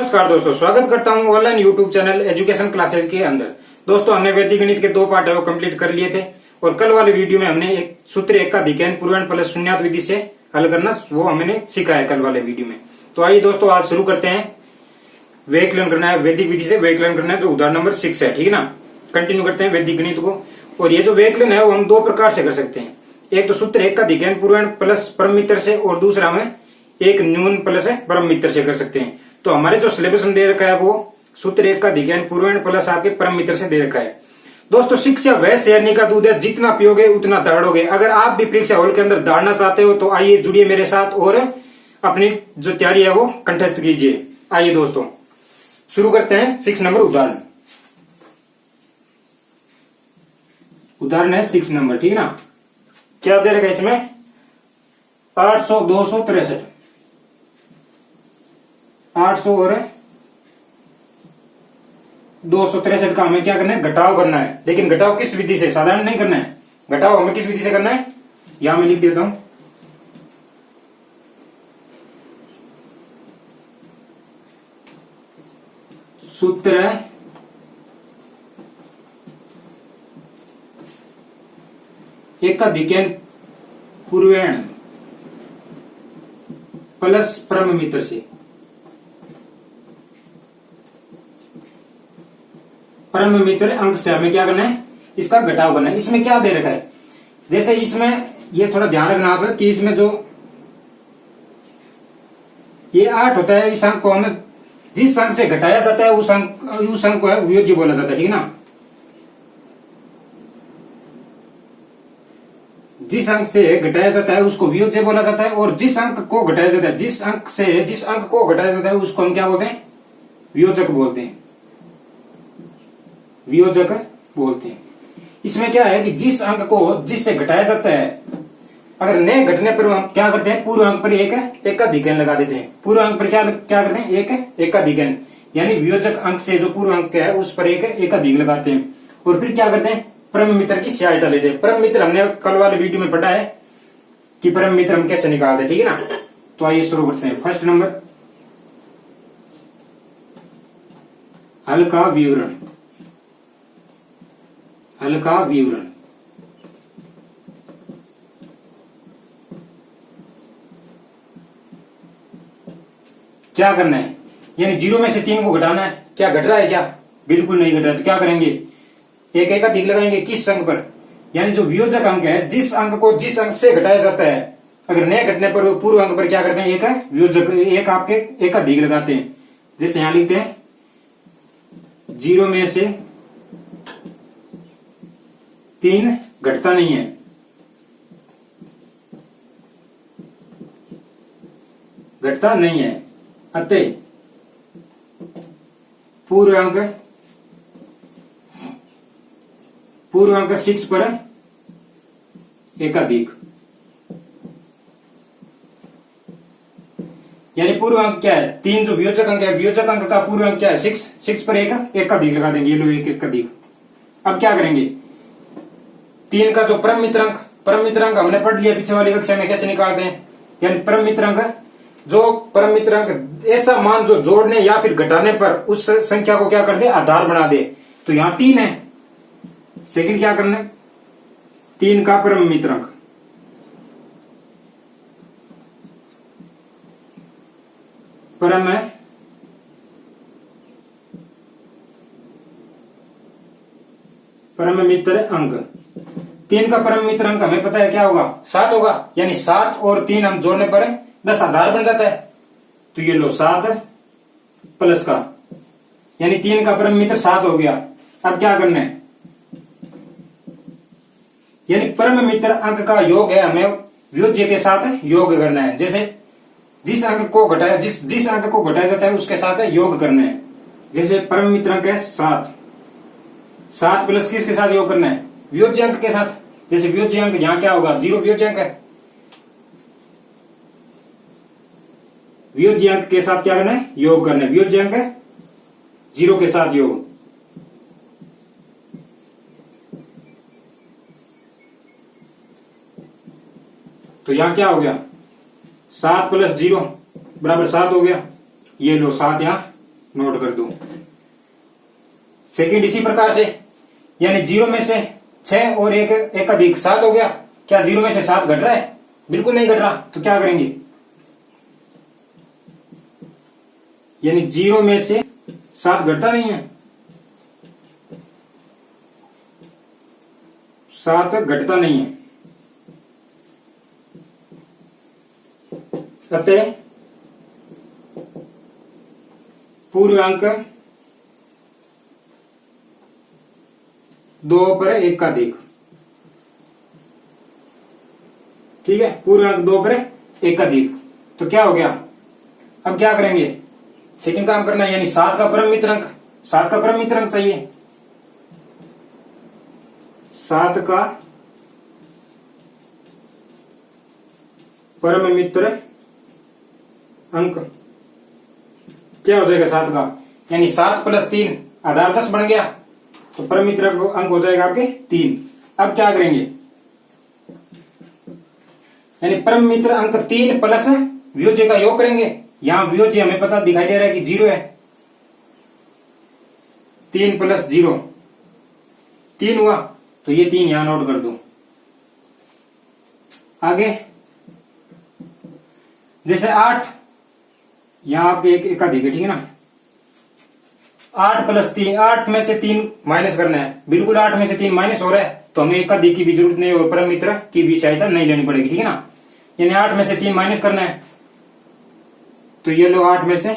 नमस्कार दोस्तों, स्वागत करता हूं online YouTube channel education classes के अंदर। दोस्तों, हमने वैदिक गणित के 2 पार्ट है वो कंप्लीट कर लिए थे और कल वाले वीडियो में हमने एक सूत्र 1 का अधिकरण पूर्वांक प्लस शून्यात विधि से हल करना वो हमने सीखा है कल वाले वीडियो में। तो आइए दोस्तों, आज शुरू करते हैं। व्यकलन करना है, वैदिक विधि से व्यकलन करना है, जो उदाहरण नंबर 6 है, ठीक है ना। कंटिन्यू करते हैं वैदिक गणित को। और ये जो व्यकलन है वो हम 2 प्रकार से कर सकते हैं। एक तो सूत्र 1 का अधिकरण पूर्वांक प्लस परम मित्र से, और दूसरा हमें एक न्यून प्लस परम मित्र से कर सकते हैं। तो हमारे जो सिलेबस में दे रखा है वो सूत्र 1 का अधिकरण पूर्वांक प्लस आपके परम मित्र से दे रखा है। दोस्तों, शिक्षा वह शेरनी का दूध है, जितना पियोगे उतना दौड़ोगे। अगर आप भी परीक्षा हॉल के अंदर दौड़ना चाहते हो तो आइए जुड़िए मेरे साथ और अपनी जो तैयारी है वो कंठस्थ कीजिए। आइए दोस्तों, शुरू करते हैं 6 नंबर उदाहरण। उदाहरण है 6 नंबर, ठीक है ना। क्या दे रखा है इसमें? 800 263 800 और 263 का हमें क्या करना है? घटाव करना है। लेकिन घटाव किस विधि से? साधारण नहीं करना है। घटाव हमें किस विधि से करना है? यहां मैं लिख देता हूं। सूत्र 1 का अधिकरण पूर्वांक प्लस परम मित्र से। परम मित्र अंक से हमें क्या करना है? इसका घटाव करना है। इसमें क्या दे रखा है? जैसे इसमें ये थोड़ा ध्यान रखना आप कि इसमें जो ये 8 होता है, इस अंक को हमें जिस अंक से घटाया जाता है उस अंक को है वियोज्य बोला जाता है, ठीक है ना। जिस अंक से घटाया जाता है उसको वियोज्य बोला जाता है, और जिस अंक को घटाया जाता है, जिस अंक को घटाया जाता है उसको हम क्या बोलते हैं? वियोजक बोलते हैं। वियोजक बोलते हैं। इसमें क्या है कि जिस अंक को जिससे घटाया जाता है, अगर न घटने पर हम क्या करते हैं? पूर्व अंक पर एक का अधिकरण लगा देते हैं। पूर्व अंक पर क्या करते हैं? एक का अधिकरण, यानी वियोजक अंक से जो पूर्व अंक है उस पर एक अधिक लगाते हैं। और फिर क्या करते हैं? परम मित्र की सहायता लेते हैं। परम मित्र हमने कल वाले वीडियो में पढ़ा है कि परम मित्र हम कैसे निकालते हैं, ठीक है ना। तो आइए शुरू करते हैं। फर्स्ट नंबर, हल का विवरण। हल का विवरण क्या करना है? यानी 0 में से 3 को घटाना है। क्या घट रहा है? क्या बिल्कुल नहीं घट रहा है। तो क्या करेंगे? एक अधिक लगाएंगे। किस अंक पर? यानी जो वियोजक अंक है, जिस अंक को जिस अंक से घटाया जाता है, अगर न घटने पर पूर्व अंक पर क्या करते हैं? एक वियोजक एक अधिक लगाते हैं। जैसे यहां लिखते हैं 0 में से 3 घटता नहीं है। घटता नहीं है, अतः पूर्व अंक 6 पर एकाधिक। यानी पूर्व अंक क्या है? 3 जो वियोजक अंक है, वियोजक अंक का पूर्व अंक क्या है? 6 पर एकाधिक लगा देंगे। ये लो एक अधिक। अब क्या करेंगे? 3 का जो परम मित्र अंक हमने पढ़ लिया पिछले वाली कक्षा में, कैसे निकालते हैं? यानी परम मित्र अंक ऐसा मान जो जोड़ने या फिर घटाने पर उस संख्या को क्या कर दे? आधार बना दे। तो यहां 3 है। सेकंड क्या करना है? 3 का परम मित्र अंक परम मित्र अंक। 3 का परम मित्र अंक हमें पता है क्या होगा? 7 होगा। यानी 7 और 3 हम जोड़ने पर 10 आधार बन जाता है। तो ये लो 7 प्लस का, यानी 3 का परम मित्र 7 हो गया। अब क्या करना है? यानी परम मित्र अंक का योग है, हमें वियोज्य के साथ योग करना है। जैसे जिस अंक को घटाया जाता है उसके साथ योग करना है। जैसे परम मित्र अंक है 7 प्लस किसके साथ योग करना है? वियोज्य अंक के साथ। जैसे वियोज्य अंक यहां क्या होगा? 0 वियोज्य अंक है। वियोज्य अंक के साथ क्या करना है? योग करना है। वियोज्य अंक 0 के साथ योग। तो यहां क्या हो गया? 7 प्लस 0 बराबर 7 हो गया। ये लो 7 यहां नोट कर दूं। सेकंड इसी प्रकार से, यानी 0 में से 6 और एक अधिक 7 हो गया। क्या 0 में से 7 घट रहा है? बिल्कुल नहीं घट रहा। तो क्या करेंगे, यानी 0 में से 7 घटता नहीं है, 7 घटता नहीं है। अतः पूर्णांक 2 पर 1 का अधिक। ठीक है, पूर्णांक 2 पर 1 का अधिक। तो क्या हो गया, अब क्या करेंगे, सेकंड काम करना है, यानी 7 का परम मित्र अंक, 7 का परम मित्र अंक चाहिए। 7 का परम मित्र अंक क्या हो जाएगा, 7 का, यानी 7 प्लस 3 आधार 10 बन गया। तो परम मित्र अंक हो जाएगा आपके 3। अब क्या करेंगे, यानी परम मित्र अंक 3 प्लस वियोज्य का योग करेंगे। यहां वियोज्य हमें पता दिखाई दे रहा है कि 0 है। 3 प्लस 0 3 हुआ, तो ये 3 यहां नोट कर दो। आगे जैसे 8, यहां आपके एक अधिक है, ठीक है ना। 8 प्लस 3, 8 में से 3 माइनस करना है। बिल्कुल 8 में से 3 माइनस हो रहा है, तो हमें एक अधिक की भी जरूरत नहीं और परम मित्र की भी सहायता नहीं लेनी पड़ेगी, ठीक है ना। यानी 8 में से 3 माइनस करना है, तो ये लो 8 में से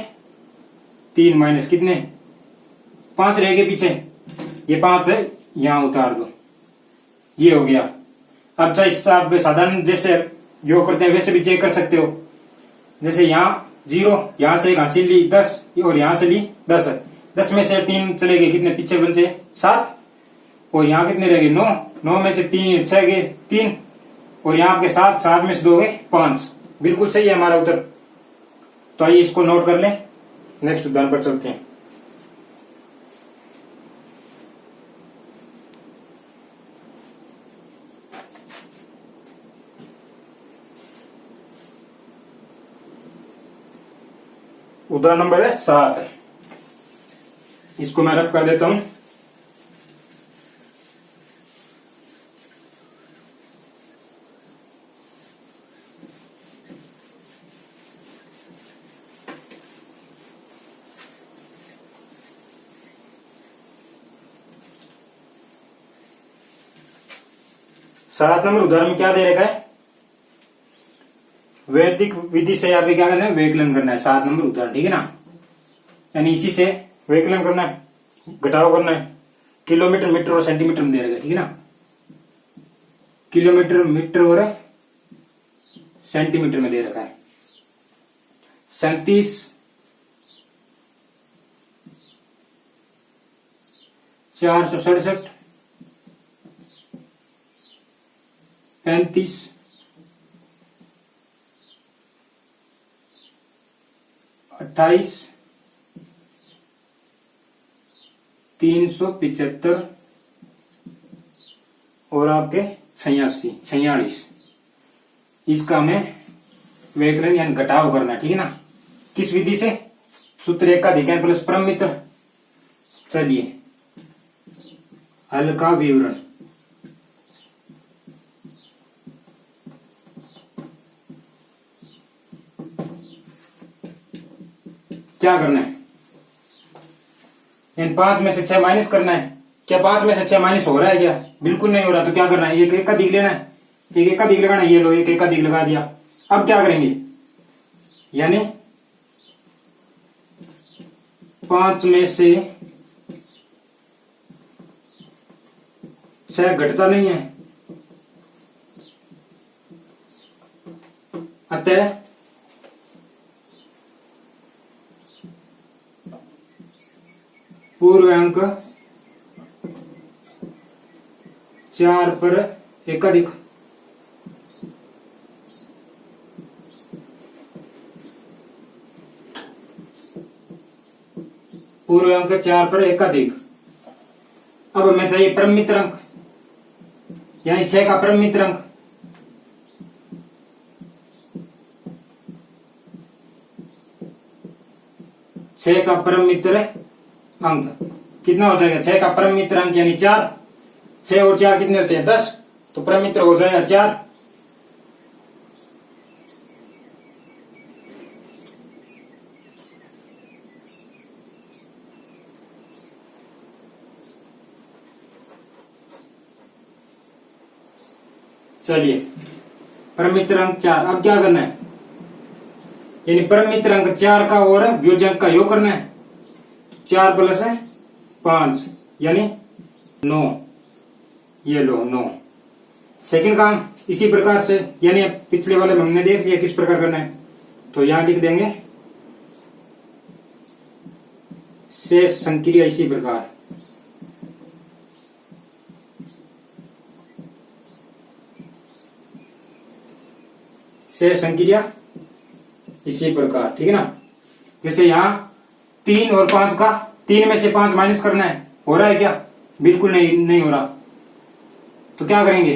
3 माइनस कितने, 5 रहेंगे पीछे, ये 5 है, यहां उतार दो, ये हो गया। अब चाहे आप साधारण जैसे जो करते हैं वैसे भी चेक कर सकते हो। जैसे यहां 0, यहां से एक हासिल ली 10 और यहां से ली 10, 10 में से 3 चले गए, कितने पीछे बचे 7, और यहां कितने रह गए 9, 9 में से 3 6 गए 3, और यहां आपके 7, 7 में से 2 गए 5। बिल्कुल सही है हमारा उत्तर। तो आइए इसको नोट कर लें, नेक्स्ट उदाहरण पर चलते हैं। उदाहरण नंबर है 7, इसको मैं रब कर देता हूं। सात नंबर उदाहरण में क्या दे रखा है, वैदिक विधि से आपके क्या करना है, व्यकलन करना है। 7 नंबर उदाहरण, ठीक है ना, यानी इसी से व्यकलन करना है, घटाव करना है। किलोमीटर, मीटर और सेंटीमीटर में दे रखा है, ठीक है ना। किलोमीटर, मीटर और सेंटीमीटर में दे रखा है। 37 467 35 28 375 और आपके 46। इसका हमें व्यकलन यानी घटाव करना है, ठीक है ना। किस विधि से, सूत्र एक का अधिकरण प्लस परम मित्र। चलिए हल का विवरण, क्या करना है, इन 5 में से 6 माइनस करना है। क्या 5 में से 6 माइनस हो रहा है क्या? बिल्कुल नहीं हो रहा। तो क्या करना है, एक का दिख लेना है, एक का दिख लगाना है। ये लो एक का दिख लगा दिया। अब क्या करेंगे, यानी 5 में से 6 घटता नहीं है, अतः पूर्णांक 4 पर एकाधिक। पूर्णांक 4 पर एकाधिक। अब हमें चाहिए परम मित्र अंक, यानी 6 का परम मित्र अंक। 6 का परम मित्र अंक कितना हो जाएगा? 6 का परम मित्र अंक यानी 4। 6 और 4 कितने होते हैं? 10। तो परम मित्र हो जाएगा 4। चलिए परम मित्र अंक 4। अब क्या करना है? यानी परम मित्र अंक 4 का और वियोज्य का योग करना है। 4 प्लस 5 यानी 9। ये लो 9। सेकंड काम इसी प्रकार से, यानी पिछले वाले में हमने देख लिया किस प्रकार करना है, तो यहां लिख देंगे शेष संक्रिया इसी प्रकार। शेष संक्रिया इसी प्रकार, ठीक है ना। जैसे यहां 3 और 5 का 3 में से 5 माइनस करना है, हो रहा है क्या? बिल्कुल नहीं हो रहा। तो क्या करेंगे?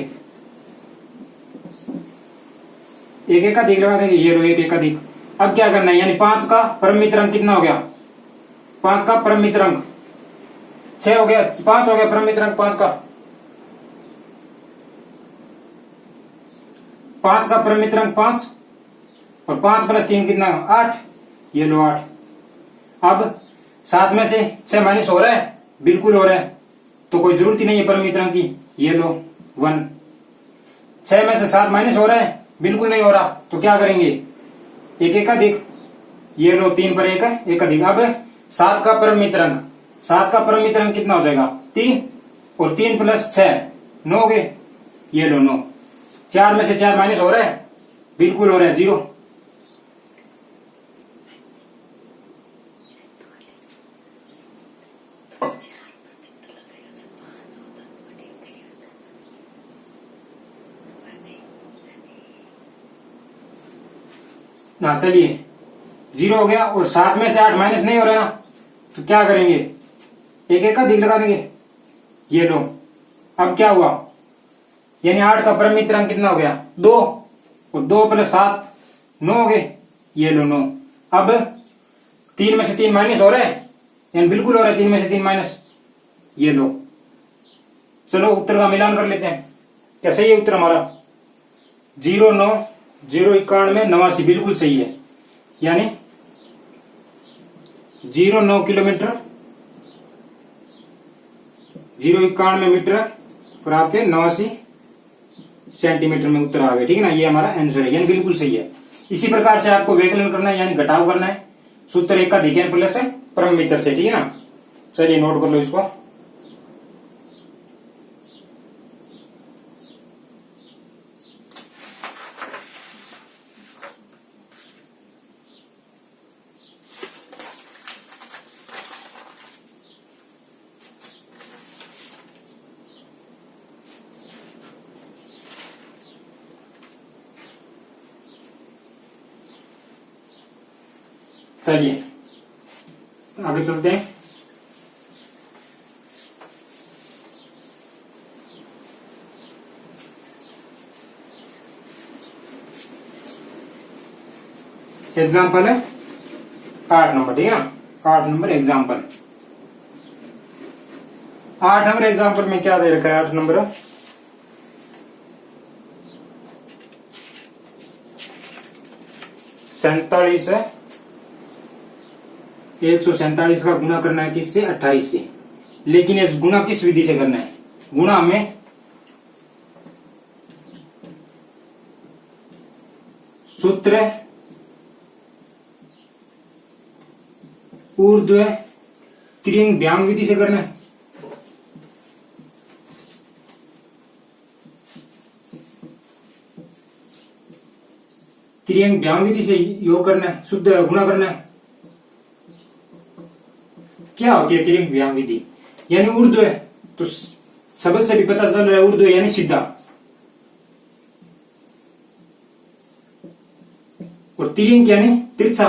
एक एक अधिक लगा देंगे। ये लो एक एक अधिक। अब क्या करना है? यानी 5 का परम मित्र अंक कितना हो गया? 5 का परम मित्र अंक 6 हो गया, 5 हो गया परम मित्र अंक 5 का। 5 का परम मित्र अंक 5 और 5 प्लस 3 कितना? 8। ये लो 8। अब 7 में से 6 माइनस हो रहा है? बिल्कुल हो रहा है, तो कोई जरूरत ही नहीं है परम मित्र अंक की। ये लो 1। 6 में से 7 माइनस हो रहा है? बिल्कुल नहीं हो रहा, तो क्या करेंगे? एक एक अधिक। ये लो 3 पर 1 है, 1 अधिक। अब 7 का परम मित्र अंक, 7 का परम मित्र अंक कितना हो जाएगा? 3 और 3 प्लस 6 9 हो गए। ये लो 9। 4 में से 4 माइनस हो रहा है? बिल्कुल हो रहा है, 0। ना चलिए 0 हो गया और 7 में से 8 माइनस नहीं हो रहा ना, तो क्या करेंगे? एक एक का अधिक लगा देंगे। ये लो अब क्या हुआ? यानी 8 का परम मित्र अंक कितना हो गया? 2 और 2 प्लस 7 9 हो गए। ये लो 9। अब 3 में से 3 माइनस हो रहा है? यानी बिल्कुल हो रहा है 3 में से 3 माइनस। ये लो, चलो उत्तर का मिलान कर लेते हैं। क्या सही है उत्तर हमारा? 0 9 0 91 89 बिल्कुल सही है। यानी 0 9 किलोमीटर 0 91 मीटर और आपके 89 सेंटीमीटर में उत्तर आ गए, ठीक है ना। ये हमारा आंसर है, यानी बिल्कुल सही है। इसी प्रकार से आपको व्यकलन करना है, यानी घटाव करना है। सूत्र 1 का अधिक प्लस है परम मित्र से, ठीक है ना। चलिए नोट कर लो इसको। चलिए आगे चलते हैं। एग्जाम्पल है 8 नंबर, ठीक है ना। 8 नंबर एग्जाम्पल। 8 नंबर एग्जाम्पल में क्या दे रखा है? 8 नंबर 47 है। 147 का गुना करना है किससे? 28 से। लेकिन ये गुना किस विधि से करना है? गुना हमें सूत्र ऊर्ध्व त्रियंग व्याम विधि से करना है। त्रियंग व्याम विधि से योग करना है, शुद्ध गुना करना है। क्या होती है त्रियंग व्याम विधि? यानी ऊर्ध्व है तो शब्द से भी पता चल रहा है ऊर्ध्व यानी सीधा, और त्रियंग यानी तिरछा।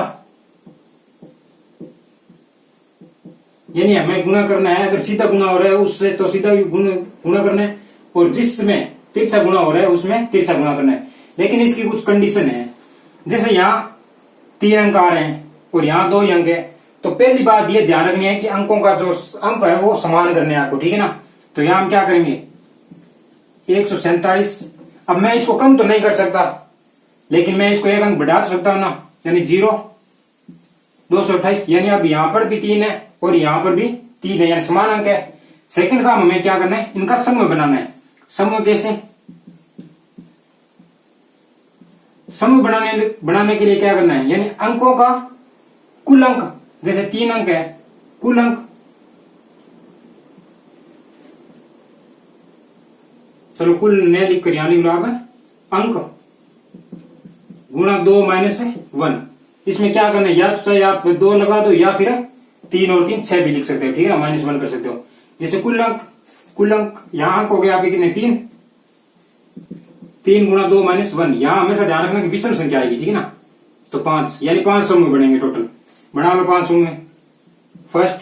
यानी हमें गुना करना है, अगर सीधा गुना हो रहा है उससे तो सीधा गुना करना है, और जिसमें तिरछा गुना हो रहा है उसमें तिरछा गुना करना है। लेकिन इसकी कुछ कंडीशन है। जैसे यहाँ 3 अंक आ रहे हैं और यहाँ 2 अंक है, तो पहली बात ये ध्यान रखनी है कि अंकों का जो अंक है वो समान करने हैं आपको, ठीक है ना। तो यहां हम क्या करेंगे 147। अब मैं इसको कम तो नहीं कर सकता, लेकिन मैं इसको एक अंक बढ़ा तो सकता हूं ना, यानी 0 228, यानी अब यहां पर भी 3 है और यहां पर भी 3 है, यानी समान अंक है। सेकंड काम हमें क्या करना है, इनका समूह बनाना है। समूह कैसे, समूह बनाने के लिए क्या करना है, यानी अंकों का कुल अंक, जैसे 3 अंक है, कुल अंक, चलो कुल ने लिख कर यहां लिख लो आप अंक गुणा 2 माइनस 1। इसमें क्या करना है, या तो चाहे आप 2 लगा दो या फिर 3 और 3 6 भी लिख सकते हो, ठीक है ना, -1 कर सकते हो। जैसे कुल अंक यहां अंक हो गया आपके कितने 3 गुणा 2 माइनस 1। यहां हमेशा ध्यान रखना कि विषम संख्या आएगी, ठीक है ना। तो 5, यानी 5 समूह बनेंगे टोटल। बना लो 5 समूह, फर्स्ट,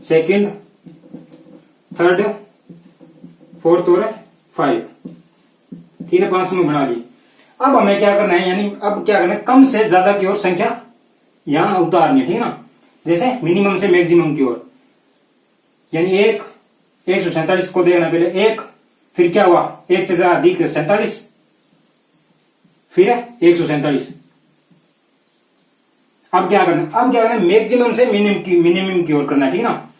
सेकंड, थर्ड, फोर्थ और 5, ठीक है, 5 समूह बना लिए। अब हमें क्या करना है, यानी अब क्या करना है, कम से ज्यादा की ओर संख्या यहां उतारनी है, ठीक है ना। जैसे मिनिमम से मैक्सिमम की ओर, यानी 147 को देखना पहले 1, फिर क्या हुआ 1 से ज्यादा अधिक 47, फिर 147। अब क्या करना है, मैक्सिमम से मिनिमम की ओर करना है, ठीक है ना।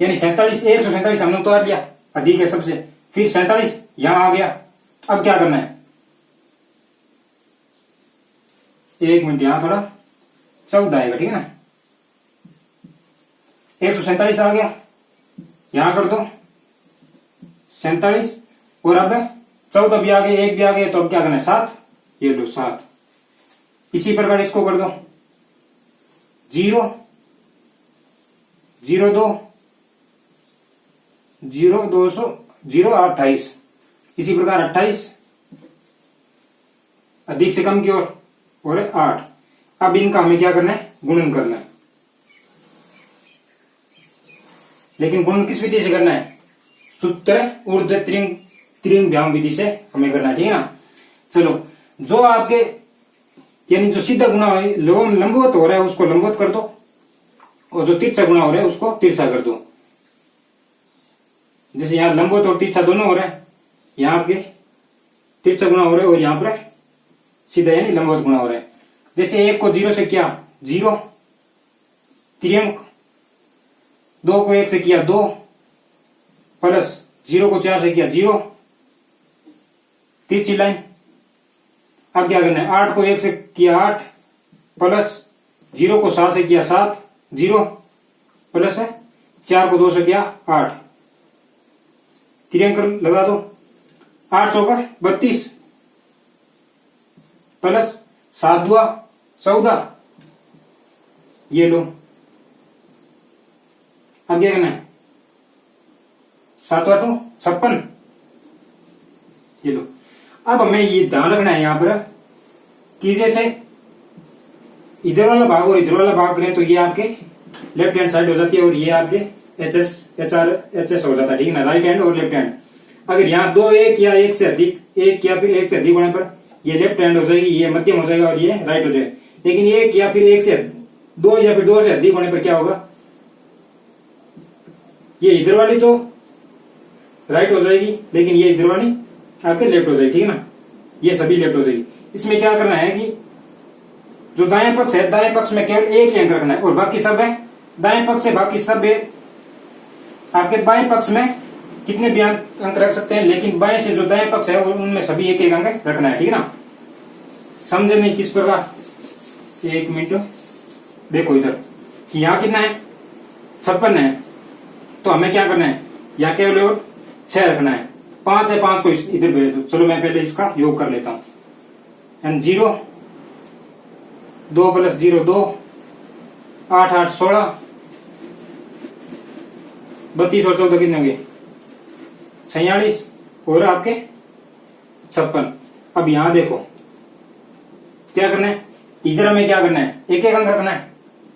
यानी 147 हमने उतार लिया, अधिक है सबसे, फिर 47 यहां आ गया। अब क्या करना है, 1 मिनट, यहां थोड़ा 14 आएगा, ठीक है ना। 147 आ गया, यहां कर दो 47, और अब 14 भी आ गए, 1 भी आ गए, तो अब क्या करना है 7, ये लो 7। इसी प्रकार इसको कर दो 0 0 2 0 200 0 28, इसी प्रकार 28, अधिक से कम की ओर और 8। अब इनका हमें क्या करना है, गुणन करना है। लेकिन गुणन किस विधि से करना है, सूत्र ऊर्ध्व त्रिज्याम विधि से हमें करना है, ठीक है ना। चलो, जो आपके यानी जो सीधा गुणा लंबवत हो रहा है उसको लंबवत कर दो, और जो तिरछा गुणा हो रहा है उसको तिरछा कर दो। जैसे यहां लंबवत और तिरछा दोनों हो रहा है, यहां आपके तिरछा गुणा हो रहा है और यहां पर सीधा यानी लंबवत गुणा हो रहा है। जैसे 1 को 0 से किया 0, त्रिअंक, 2 को 1 से किया 2, प्लस 0 को 4 से किया 0, तिरछी लाइन। अब क्या करना है, 8 को 1 से किया 8, प्लस 0 को 7 से किया 7, 0, प्लस 4 को 2 से किया 8, त्रिअंक लगा दो, 8 चौका 32, प्लस 7 दुआ 14, ये लो। अब क्या करना है, 7 8 56, ये लो। अब हमें ये ध्यान रखना है यहां पर कि जैसे इधर वाला भाग और इधर वाला भाग करें तो ये आपके लेफ्ट हैंड साइड हो जाती है, और ये आपके एच एस हो जाता है, ठीक है ना, राइट हैंड और लेफ्ट हैंड। अगर यहाँ 2 1 या 1 से अधिक, 1 या फिर 1 से अधिक होने पर ये लेफ्ट हैंड हो जाएगी, ये मध्यम हो जाएगा और ये राइट हो जाएगा। लेकिन 1 या फिर 1 से 2 या फिर 2 से अधिक होने पर क्या होगा, ये इधर वाली तो राइट हो जाएगी, लेकिन ये इधर वाली आपके लेफ्ट हो जाएगी, ठीक है ना, ये सभी लेफ्ट हो जाएगी। इसमें क्या करना है कि जो दाएं पक्ष है, दाएं पक्ष में केवल एक ही अंक रखना है और बाकी सब है दाएं पक्ष से, बाकी सब है आपके बाएं पक्ष में कितने भी अंक रख सकते हैं, लेकिन बाएं से जो दाएं पक्ष है उनमें सभी एक एक अंक रखना है, ठीक है ना। समझे नहीं किस प्रकार, 1 मिनट देखो इधर कि यहाँ कितना है 56 है, तो हमें क्या करना है, यहाँ केवल 6 रखना है, 5 है, 5 को इधर भेज दो। चलो मैं पहले इसका योग कर लेता हूं, 0 2 प्लस 0 2, 8 8 16, 32 और 14 कितने हो गए 46 और आपके 56। अब यहां देखो क्या करना है, इधर हमें क्या करना है, एक एक अंक रखना है,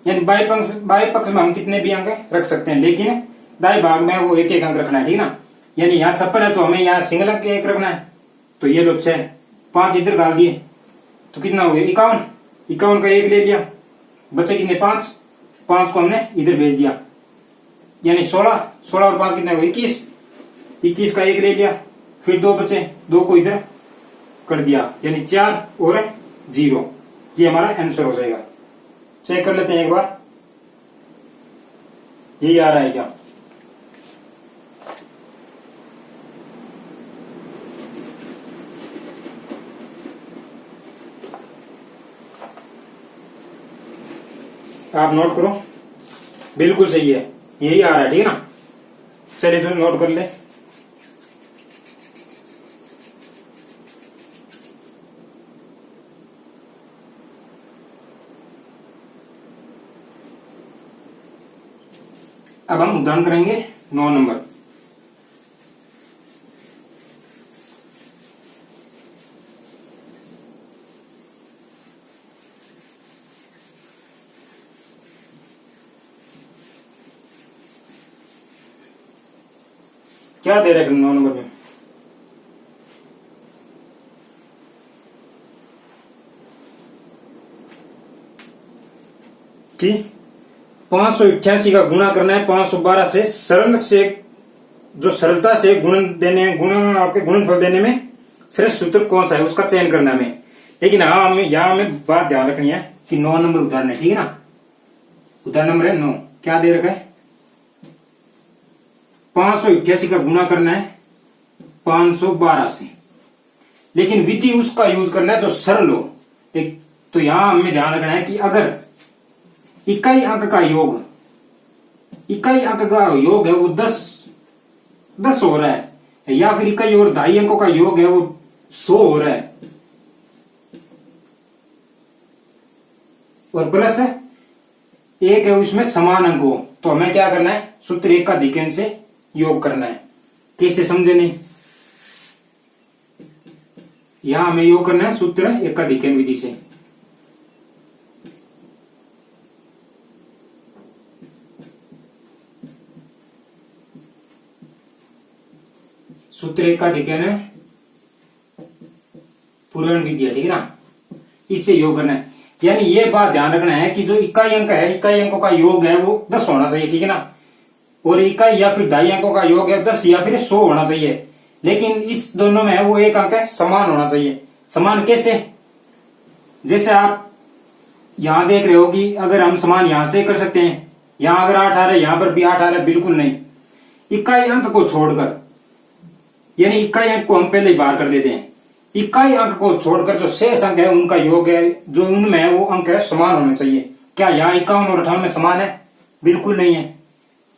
यानी बाएं पक्ष में हम कितने भी अंक रख सकते हैं, लेकिन दाएं भाग में वो एक एक अंक रखना है, ठीक है ना। यानी यहाँ 56 है तो हमें यहाँ सिंगल अंक एक रखना है, तो ये लो 6, 5 इधर डाल दिए तो कितना हो गया 51, 51 का 1 ले लिया, बचे कितने 5, 5 को हमने इधर भेज दिया, यानी 16 और 5 कितने हो, 21 का 1 ले लिया, फिर 2 बचे, 2 को इधर कर दिया, यानी 4 और 0। ये हमारा आंसर हो जाएगा। चेक कर लेते हैं एक बार, यही आ रहा है क्या। आप नोट करो, बिल्कुल सही है, यही आ रहा है, ठीक है ना। चलिए तो नोट कर ले। अब हम उदाहरण करेंगे 9 नंबर। क्या दे रहे हैं 9 नंबर में, कि 588 का गुणा करना है 512 से, सरल से, जो सरलता से आपके गुणनफल देने में श्रेष्ठ सूत्र कौन सा है उसका चयन करना है हमें। लेकिन यहाँ हमें बात ध्यान रखनी है कि 9 नंबर उदाहरण है, ठीक है ना। उदाहरण नंबर है 9, क्या दे रखा है, 588 का गुणा करना है 512 से, लेकिन विधि उसका यूज करना है जो सरल हो। एक तो यहां हमें ध्यान रखना है कि अगर इकाई अंक का योग है वो 10 हो रहा है, या फिर इकाई और ढाई अंकों का योग है वो 100 हो रहा है, और प्लस एक है उसमें समान अंक हो, तो हमें क्या करना है, सूत्र एकाधिकन से योग करना है। कैसे समझे नहीं, यहां हमें योग करना है सूत्र एकाधिकन विधि से। सूत्र एकाधिकन पूर्वण विधि है, ठीक है ना, इससे योग करना है। यानी ये बात ध्यान रखना है कि जो इकाई अंक है, इकाई अंकों का योग है वो 10 होना चाहिए, ठीक है ना, और इकाई या फिर ढाई अंकों का योग है 10 या फिर 100 होना चाहिए। लेकिन इस दोनों में वो एक अंक है समान होना चाहिए। समान कैसे, जैसे आप यहां देख रहे हो कि अगर हम समान यहां से कर सकते हैं, यहां अगर 8 आ रहा है यहां पर भी 8 आ रहा है, बिल्कुल नहीं। इकाई अंक को छोड़कर, यानी इकाई अंक को हम पहले ही बाहर कर देते हैं, इकाई अंक को छोड़कर जो शेष अंक है उनका योग है जो उनमें है वो अंक है समान होने चाहिए। क्या यहाँ 51 और 58 में समान है, बिल्कुल नहीं है,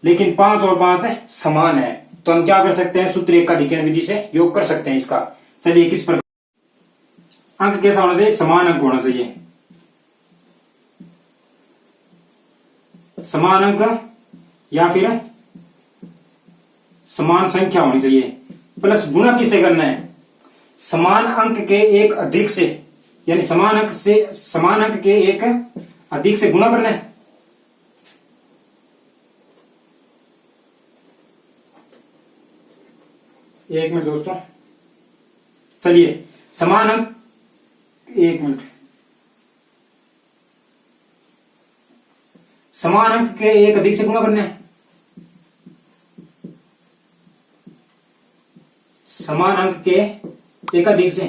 लेकिन 5 और 5 है समान है, तो हम क्या कर सकते हैं, सूत्र एकाधिकन विधि से योग कर सकते हैं इसका। चलिए किस प्रकार, अंक कैसा होना चाहिए, समान अंक होना चाहिए, समान अंक या फिर समान संख्या होनी चाहिए। प्लस गुणा किसे करना है, समान अंक के एक अधिक से, यानी समान अंक के एक अधिक से गुणा करना है। एक मिनट दोस्तों, चलिए समान अंक, एक मिनट, समान अंक के एक अधिक से गुणा करना है, समान अंक के एक अधिक से,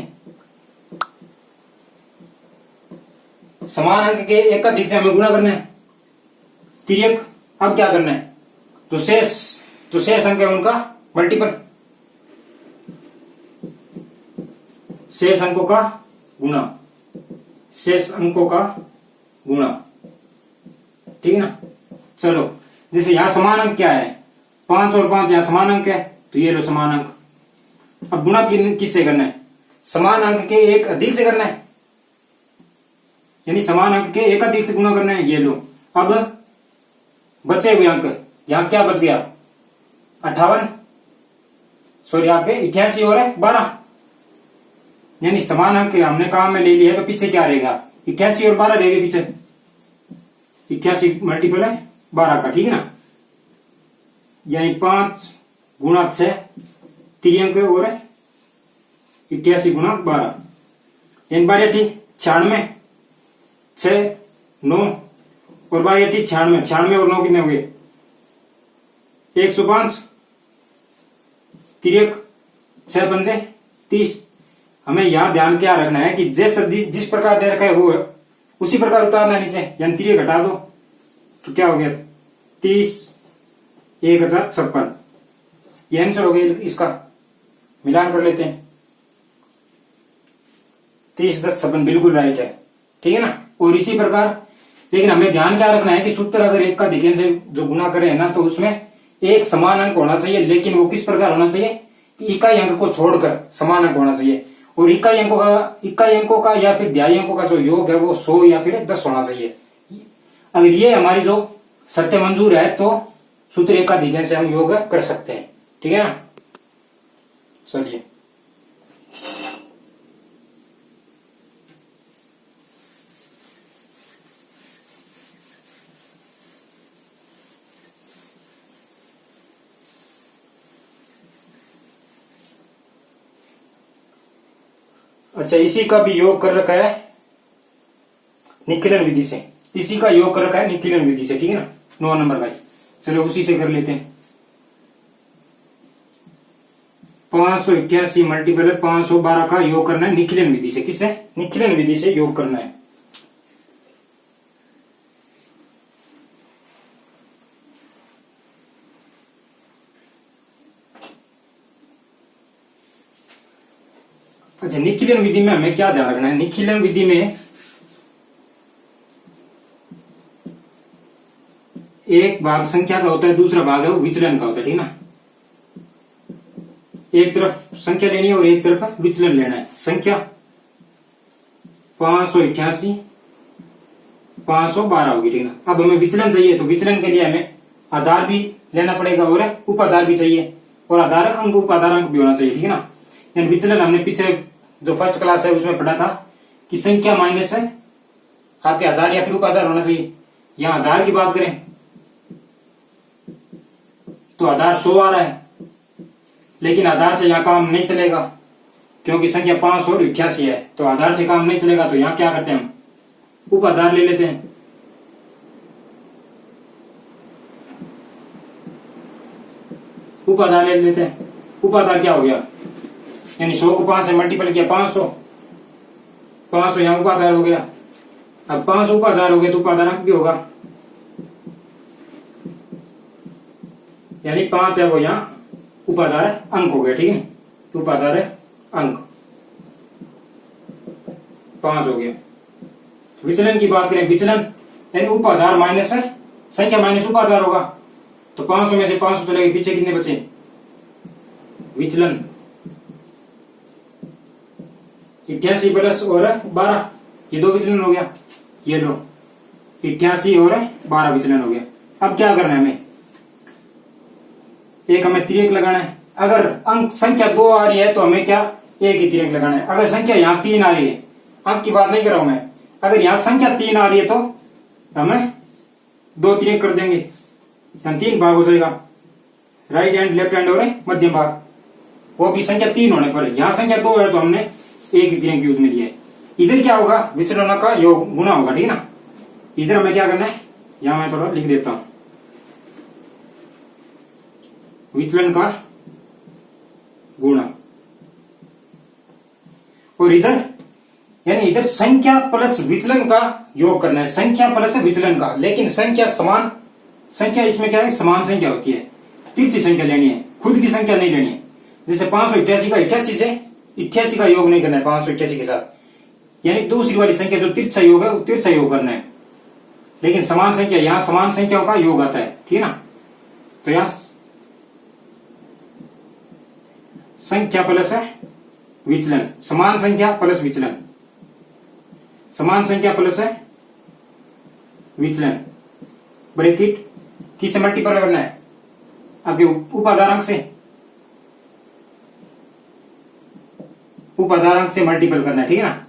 समान अंक के एक अधिक से हमें गुणा करना है, तिर्यक। अब क्या करना है, जो शेष अंक है उनका मल्टीपल, शेष अंकों का गुणा, शेष अंकों का गुणा, ठीक है ना। चलो जैसे यहां समान अंक क्या है, 5 और 5 यहां समान अंक है, तो ये लो समान अंक। अब गुणा किससे करना है, समान अंक के एक अधिक से करना है, यानी समान अंक के एक अधिक से गुणा करना है, ये लो। अब बचे हुए अंक, यहां क्या बच गया, 58, सॉरी आपके 88 और 12, यानी समान अंक हमने काम में ले लिया है, तो पीछे क्या रहेगा, 88 और 12 रहेगा पीछे, 88 मल्टीपल है 12 का, ठीक है ना। यानी 5 गुणा 6 तिर्यंक और 88 गुणा 12, यानी 12 96, 6 9 और 92 96, 96 और 9 कितने हो गए 105, 3 6 पंजे 30। हमें यहां ध्यान क्या रखना है कि जैसे जिस प्रकार दे रखा है वो है उसी प्रकार उतारना नीचे, यानी 3 घटा दो तो क्या हो गया 30 1056। ये आंसर हो गया इसका। मिलान कर लेते हैं 30 10 56 बिल्कुल राइट है, ठीक है ना। और इसी प्रकार लेकिन हमें ध्यान क्या रखना है कि सूत्र अगर एक का दिखेन से जो गुना करे है ना तो उसमें एक समान अंक होना चाहिए, लेकिन वो किस प्रकार होना चाहिए कि इकाई अंक को छोड़कर समान अंक होना चाहिए। और इकाई अंकों का या फिर द्याई अंकों का जो योग है वो 100 या फिर 10 होना चाहिए। अगर ये हमारी जो शर्तें मंजूर है तो सूत्र एक का दिखेन से हम योग कर सकते हैं, ठीक है ना। चलिए अच्छा, इसी का भी योग कर रखा है निखिलन विधि से, इसी का योग कर रखा है निखिलन विधि से, ठीक है ना। 9 नंबर भाई, चलो उसी से कर लेते हैं। 588 मल्टीपल 512 का योग करना है निखिलन विधि से। किससे? निखिलन विधि से योग करना है। अच्छा, निखिलन विधि में हमें क्या ध्यान रखना है? निखिलन विधि में एक भाग संख्या का होता है, दूसरा भाग है वो विचलन का होता है, ठीक ना। एक तरफ संख्या लेनी है और एक तरफ विचलन लेना है। संख्या 588 512 होगी, ठीक ना। अब हमें विचलन चाहिए तो विचलन के लिए हमें आधार भी लेना पड़ेगा और उपाधार भी चाहिए, और आधार अंक उपाधार अंक भी होना चाहिए, ठीक है ना। यानी विचलन हमने पीछे जो फर्स्ट क्लास है उसमें पढ़ा था कि संख्या माइनस है आपके आधार या फिर उपाधार होना चाहिए। यहां आधार की बात करें तो आधार 100 आ रहा है, लेकिन आधार से यहां काम नहीं चलेगा क्योंकि संख्या 5 और 88 है, तो आधार से काम नहीं चलेगा। तो यहां क्या करते हैं, हम उपाधार ले लेते हैं। उपाधार ले लेते हैं। उपाधार क्या हो गया, यानी 100 को 5 से मल्टीपल किया 500, 500 यहां उपाधार हो गया। अब 5 उपाधार हो गए तो उपाधार अंक भी होगा, यानी 5 है वो यहां उपाधार अंक हो गया, ठीक है। उपाधार अंक 5 हो गया। विचलन की बात करें, विचलन यानी उपाधार माइनस है संख्या माइनस उपाधार होगा, तो 500 में से 500 चले गए, पीछे कितने बचे विचलन 88 प्लस और 12, ये 2 विचलन हो गया। ये लो 88 और 12 विचलन हो गया। अब क्या करना है हमें, एक हमें तिरक लगाना है। अगर अंक संख्या 2 आ रही है तो हमें क्या एक ही तिरक लगाना है। अगर संख्या यहां 3 आ रही है, अंक की बात नहीं कर रहा हूं मैं, अगर यहां संख्या 3 आ रही है तो हमें 2 तिरक कर देंगे, 3 भाग हो जाएगा, राइट हैंड लेफ्ट हैंड और मध्यम भाग। वो भी संख्या 3 होने पर, यहां संख्या 2 है तो हमने एक ही तिरक यूज में लिया है। इधर क्या होगा, विचलनों का योग गुना होगा, ठीक है ना। इधर हमें क्या करना है, यहां मैं थोड़ा लिख देता हूं, विचलन का गुणा, और इधर यानी इधर संख्या प्लस विचलन का योग करना है, संख्या प्लस विचलन का। लेकिन संख्या समान संख्या, इसमें क्या है समान संख्या होती है, तिरछी संख्या लेनी है, खुद की संख्या नहीं लेनी है। जैसे 588 का 88 से 88 का योग नहीं करना है 588 के साथ, यानी दूसरी वाली संख्या जो तिरछा योग है वो तिरछा योग करना है। लेकिन समान संख्या, यहां समान संख्याओं का योग आता है, ठीक है ना। तो यहां संख्या प्लस है विचलन, समान संख्या प्लस विचलन, समान संख्या प्लस है विचलन, ब्रैकेट किससे मल्टीपल करना है, आपके उपाधारांक से, उपाधारांक से मल्टीपल करना है, ठीक है ना,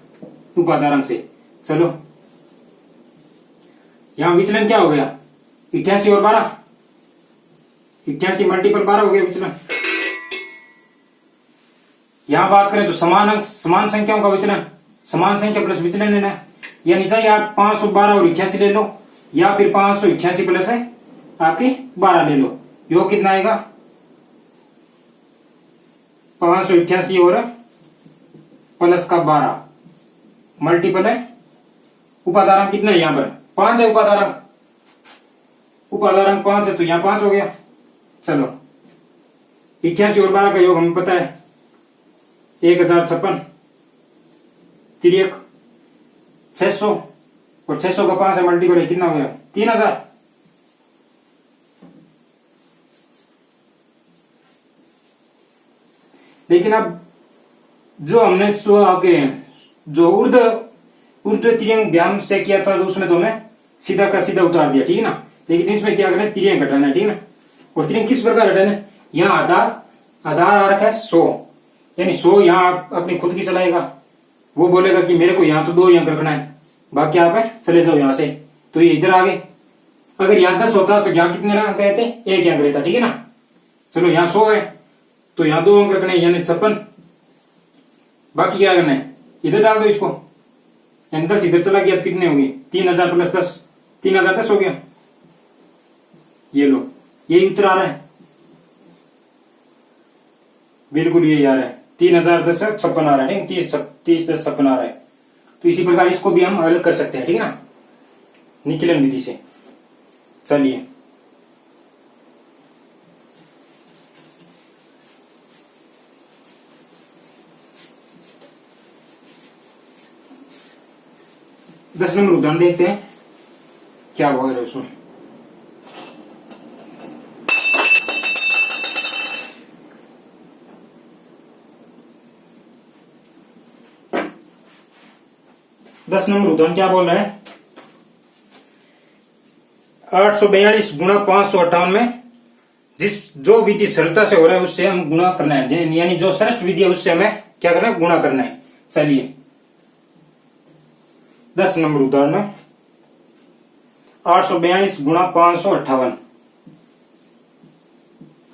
उपाधारांक से। चलो यहां विचलन क्या हो गया 88 और 12, 88 मल्टीपल 12 हो गया विचलन। यहां बात करें तो समान अंक समान संख्याओं का विचलन, समान संख्या प्लस विचलन लेना है, यानी चाहिए आप 512 और 88 ले लो, या फिर 588 प्लस है आपकी 12 ले लो, योग कितना आएगा 588 और प्लस का 12 मल्टीपल है उपादारांक कितना है, यहां पर 5 है उपादारांक 5 है तो यहां 5 हो गया। चलो 88 और 12 का योग हमें पता है 1056 तिरक 600 और 600 का 5 है मल्टीपल है कितना हो गया 3000। लेकिन अब जो हमने आपके जो ऊर्ध्व तिर्यंक ध्यान से किया था तो उसमें तो हमें सीधा का सीधा उतार दिया, ठीक है ना। लेकिन इसमें क्या करना है, तिर्यंक घटाना है, ठीक है ना। और तिर्यंक किस प्रकार घटाना है, यहाँ आधार आ रखा है 100, यानी 100 यहाँ आप अपनी खुद की चलाएगा, वो बोलेगा कि मेरे को यहाँ तो 2 अंक रखना है, बाकी आप चले जाओ यहाँ से, तो ये इधर आ गए। अगर यहाँ 10 होता तो यहाँ कितने अंक रहते, 1 अंक रहता, ठीक है ना। चलो यहाँ 100 है तो यहाँ 2 अंक रखने यानी 56, बाकी क्या करना है इधर डाल दो इसको, यानी 10 इधर चला गया तो कितने होंगे 3000 प्लस 10 3010 हो गया। ये लो यही उत्तर आ रहा है, बिल्कुल यही आ रहा है 3010 56 आ रहा है, 30 10 56 आ रहा है। तो इसी प्रकार इसको भी हम अलग कर सकते हैं, ठीक है ना, निकिलन विधि से। चलिए दस नंबर उदाहरण देखते हैं क्या होगा उसमें। दस नंबर उदाहरण क्या बोल रहा है, 842 गुणा 558 में जो विधि सरलता से हो रहा है उससे हम गुणा करना है, यानी जो श्रेष्ठ विधि है उससे हमें क्या करना है, गुणा करना है। चलिए 10 नंबर उदाहरण में 842 गुणा 558,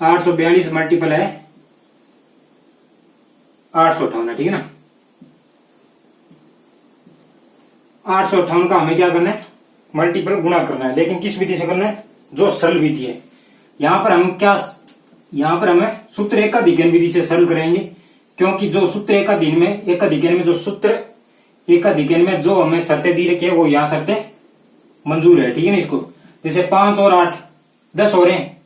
842 मल्टीपल है 858, ठीक है ना। 858 का हमें क्या करना है, मल्टीपल गुणा करना है, लेकिन किस विधि से करना है, जो सरल विधि है। यहां पर हमें सूत्र एकाधिकरण विधि से सरल करेंगे, क्योंकि जो सूत्र एकाधिकरण में जो सूत्र एकाधिकरण में जो हमें शर्तें दी रखी है वो यहाँ शर्तें मंजूर है, ठीक है ना। इसको जैसे 5 और 8 10 हो रहे हैं,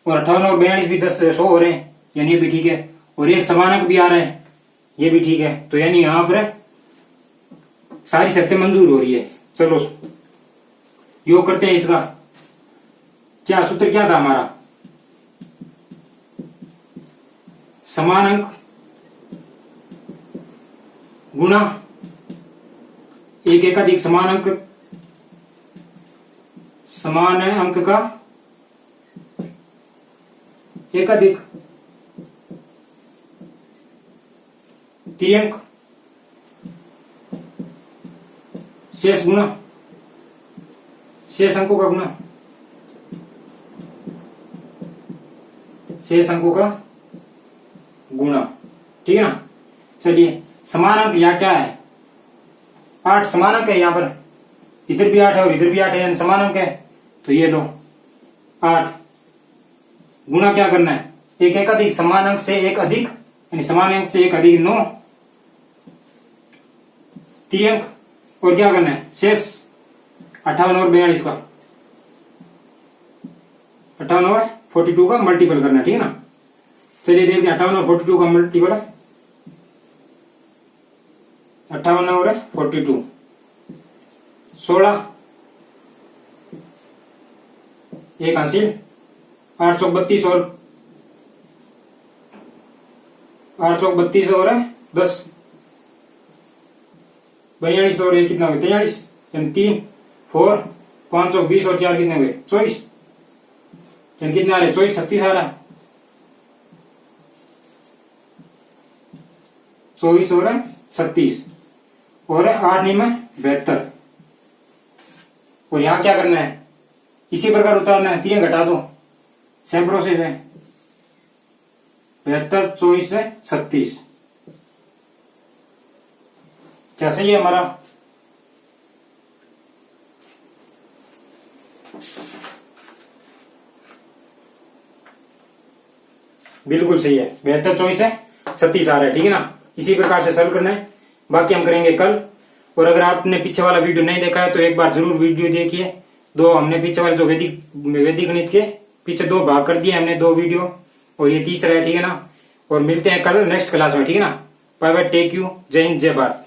और 58 और 42 भी 10 100 हो रहे हैं, यानी ये भी ठीक है, और एक समानक भी आ रहा है, ये भी ठीक है, तो यानी यहां पर सारी शर्तें मंजूर हो रही है। चलो योग करते हैं इसका। क्या सूत्र क्या था हमारा, समानांक गुणा एक एकाधिक समान अंक का एकाधिक तिर्यंक शेष गुणा शेष अंकों का गुणा शेष अंकों का गुणा, ठीक है ना। चलिए समानांक यहाँ क्या है, 8 समानांक है, यहाँ पर इधर भी 8 है और इधर भी 8 है, यानी समानांक है, तो ये लो 8 गुणा क्या करना है, एक एकाधिक समानांक से एक अधिक, यानी समानांक से एक अधिक 9 तिर्यंक, और क्या करना है शेष 58 और 42 का 58 और 42 का मल्टीपल करना है, ठीक है ना। चलिए देखते हैं 58 और 42 का मल्टीपल है 58 और 42 16 एक हासिल 832 और 832 और 10 42 और एक कितना हो गया 43, यानी 3 4 520 और 4 कितने हुए 24, यानी कितना आ रहे 24 36 आ रहा है, 24 और 36 और 8 9 में 72। और यहां क्या करना है, इसी प्रकार उतारना है, 3 घटा दो, सेम प्रोसेस है, 72 24 से 36, क्या सही है हमारा। बिल्कुल सही है, बेहतर चॉइस है, 36 आ रहा है। ठीक है ना, इसी प्रकार से सॉल्व करना है, बाकी हम करेंगे कल। और अगर आपने पीछे वाला वीडियो नहीं देखा है तो एक बार जरूर वीडियो देखिए। दो हमने पीछे वाले जो वैदिक गणित के पीछे 2 भाग कर दिए हमने, 2 वीडियो, और ये तीसरा है। ठीक है ना, और मिलते हैं कल नेक्स्ट क्लास में। ठीक है ना, बाय बाय, टेक यू, जय हिंद, जय भारत।